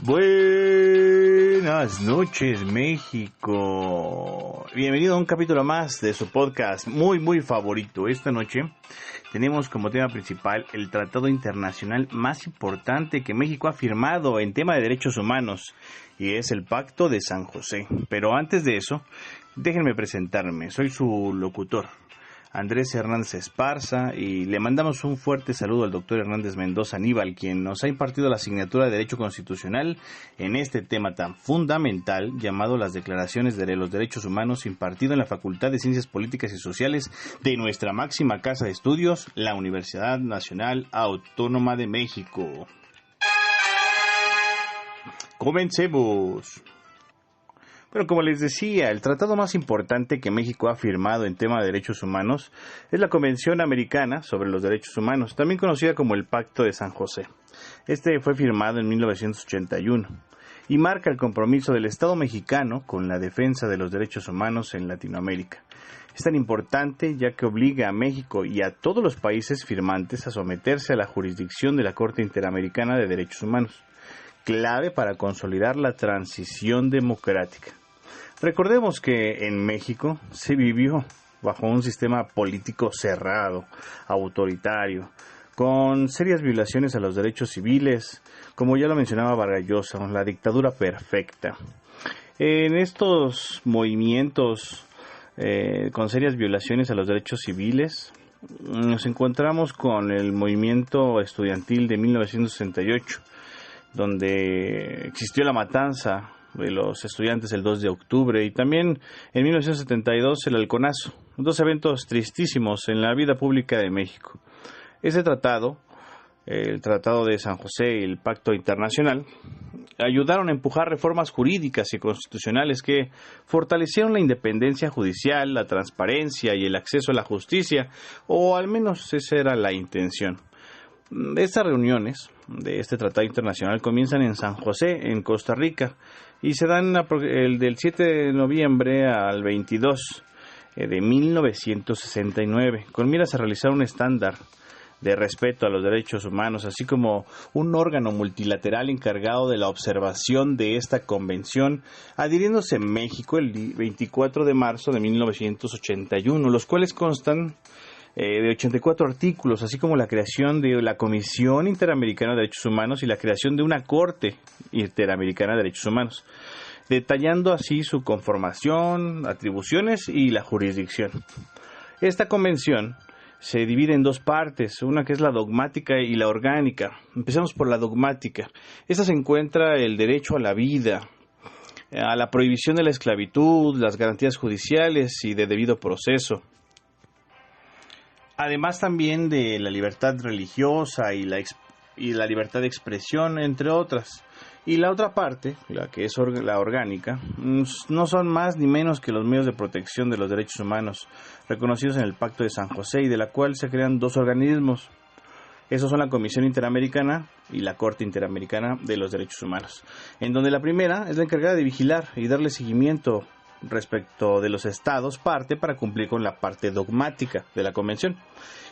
Buenas noches, México. Bienvenido a un capítulo más de su podcast muy favorito. Esta noche tenemos como tema principal el tratado internacional más importante que México ha firmado en tema de derechos humanos, y es el Pacto de San José. Pero antes de eso, déjenme presentarme. Soy su locutor, Andrés Hernández Esparza, y le mandamos un fuerte saludo al doctor Hernández Mendoza Aníbal, quien nos ha impartido la asignatura de Derecho Constitucional en este tema tan fundamental llamado las Declaraciones de los Derechos Humanos, impartido en la Facultad de Ciencias Políticas y Sociales de nuestra máxima casa de estudios, la Universidad Nacional Autónoma de México. Comencemos. Pero como les decía, el tratado más importante que México ha firmado en tema de derechos humanos es la Convención Americana sobre los Derechos Humanos, también conocida como el Pacto de San José. Este fue firmado en 1981 y marca el compromiso del Estado mexicano con la defensa de los derechos humanos en Latinoamérica. Es tan importante ya que obliga a México y a todos los países firmantes a someterse a la jurisdicción de la Corte Interamericana de Derechos Humanos, clave para consolidar la transición democrática. Recordemos que en México se vivió bajo un sistema político cerrado, autoritario, con serias violaciones a los derechos civiles, como ya lo mencionaba Vargas Llosa, la dictadura perfecta. En estos movimientos con serias violaciones a los derechos civiles, nos encontramos con el movimiento estudiantil de 1968, donde existió la matanza de los estudiantes el 2 de octubre y también en 1972 el halconazo, dos eventos tristísimos en la vida pública de México. Ese tratado, el Tratado de San José y el Pacto Internacional, ayudaron a empujar reformas jurídicas y constitucionales que fortalecieron la independencia judicial, la transparencia y el acceso a la justicia, o al menos esa era la intención. Estas reuniones de este tratado internacional comienzan en San José, en Costa Rica, y se dan del 7 de noviembre al 22 de 1969, con miras a realizar un estándar de respeto a los derechos humanos, así como un órgano multilateral encargado de la observación de esta convención, adhiriéndose México el 24 de marzo de 1981, los cuales constan de 84 artículos, así como la creación de la Comisión Interamericana de Derechos Humanos y la creación de una Corte Interamericana de Derechos Humanos, detallando así su conformación, atribuciones y la jurisdicción. Esta convención se divide en dos partes, una que es la dogmática y la orgánica. Empecemos por la dogmática. Esta se encuentra el derecho a la vida, a la prohibición de la esclavitud, las garantías judiciales y de debido proceso, además también de la libertad religiosa y la libertad de expresión, entre otras. Y la otra parte, la que es la orgánica, no son más ni menos que los medios de protección de los derechos humanos reconocidos en el Pacto de San José, y de la cual se crean dos organismos. Esos son la Comisión Interamericana y la Corte Interamericana de los Derechos Humanos, en donde la primera es la encargada de vigilar y darle seguimiento respecto de los estados parte para cumplir con la parte dogmática de la convención,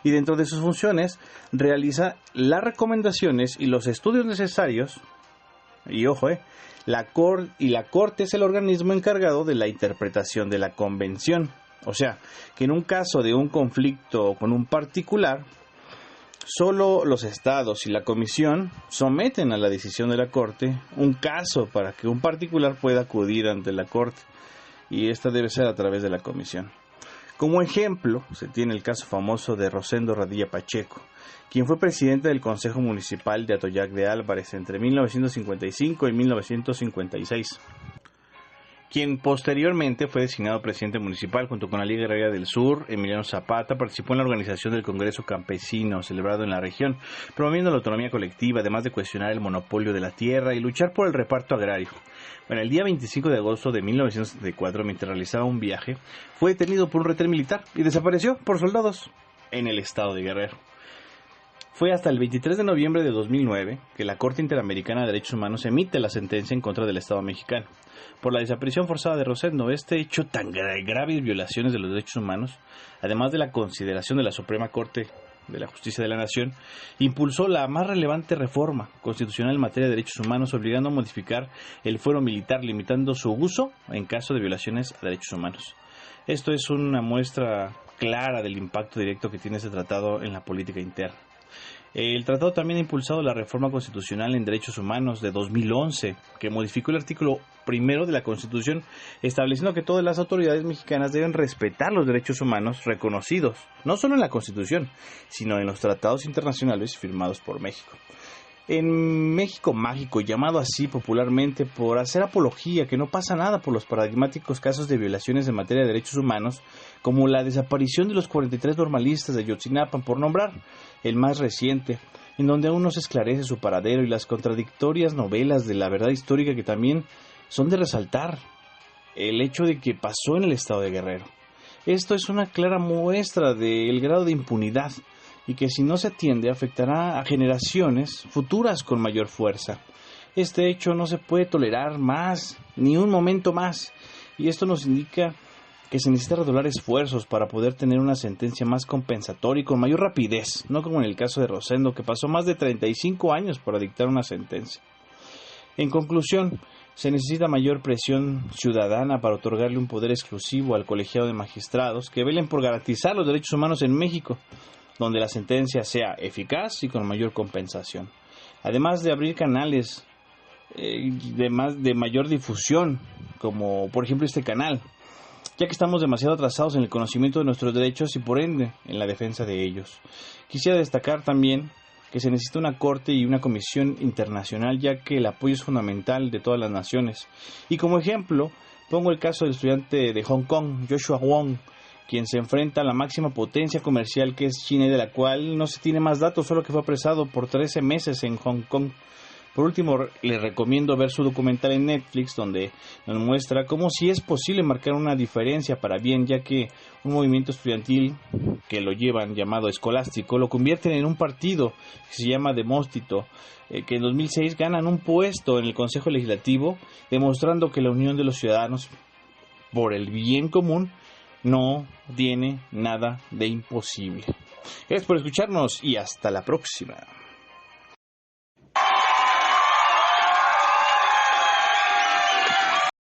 y dentro de sus funciones realiza las recomendaciones y los estudios necesarios. Y ojo, la Corte es el organismo encargado de la interpretación de la convención, o sea que en un caso de un conflicto con un particular, solo los estados y la comisión someten a la decisión de la Corte un caso para que un particular pueda acudir ante la Corte, y esta debe ser a través de la comisión. Como ejemplo, se tiene el caso famoso de Rosendo Radilla Pacheco, quien fue presidente del Consejo Municipal de Atoyac de Álvarez entre 1955 y 1956, quien posteriormente fue designado presidente municipal junto con la Liga Agraria del Sur. Emiliano Zapata participó en la organización del Congreso Campesino celebrado en la región, promoviendo la autonomía colectiva, además de cuestionar el monopolio de la tierra y luchar por el reparto agrario. Bueno, el día 25 de agosto de 1974, mientras realizaba un viaje, fue detenido por un retén militar y desapareció por soldados en el estado de Guerrero. Fue hasta el 23 de noviembre de 2009 que la Corte Interamericana de Derechos Humanos emite la sentencia en contra del Estado mexicano por la desaparición forzada de Rosendo. Este hecho tan graves violaciones de los derechos humanos, además de la consideración de la Suprema Corte de la Justicia de la Nación, impulsó la más relevante reforma constitucional en materia de derechos humanos, obligando a modificar el fuero militar, limitando su uso en caso de violaciones a derechos humanos. Esto es una muestra clara del impacto directo que tiene este tratado en la política interna. El tratado también ha impulsado la reforma constitucional en derechos humanos de 2011, que modificó el artículo 1 de la Constitución, estableciendo que todas las autoridades mexicanas deben respetar los derechos humanos reconocidos, no solo en la Constitución, sino en los tratados internacionales firmados por México. En México Mágico, llamado así popularmente por hacer apología que no pasa nada por los paradigmáticos casos de violaciones en materia de derechos humanos, como la desaparición de los 43 normalistas de Ayotzinapa, por nombrar el más reciente, en donde aún no se esclarece su paradero, y las contradictorias novelas de la verdad histórica que también son de resaltar el hecho de que pasó en el estado de Guerrero. Esto es una clara muestra del grado de impunidad y que si no se atiende afectará a generaciones futuras con mayor fuerza. Este hecho no se puede tolerar más, ni un momento más, y esto nos indica que se necesita redoblar esfuerzos para poder tener una sentencia más compensatoria y con mayor rapidez, no como en el caso de Rosendo, que pasó más de 35 años para dictar una sentencia. En conclusión, se necesita mayor presión ciudadana para otorgarle un poder exclusivo al colegiado de magistrados que velen por garantizar los derechos humanos en México, donde la sentencia sea eficaz y con mayor compensación. Además de abrir canales de mayor difusión, como por ejemplo este canal, ya que estamos demasiado atrasados en el conocimiento de nuestros derechos y por ende en la defensa de ellos. Quisiera destacar también que se necesita una corte y una comisión internacional, ya que el apoyo es fundamental de todas las naciones. Y como ejemplo, pongo el caso del estudiante de Hong Kong, Joshua Wong, quien se enfrenta a la máxima potencia comercial que es China, y de la cual no se tiene más datos, solo que fue apresado por 13 meses en Hong Kong. Por último, le recomiendo ver su documental en Netflix, donde nos muestra cómo sí es posible marcar una diferencia para bien, ya que un movimiento estudiantil que lo llevan llamado escolástico lo convierten en un partido que se llama Demóstito, que en 2006 ganan un puesto en el Consejo Legislativo, demostrando que la unión de los ciudadanos por el bien común no tiene nada de imposible. Gracias por escucharnos y hasta la próxima.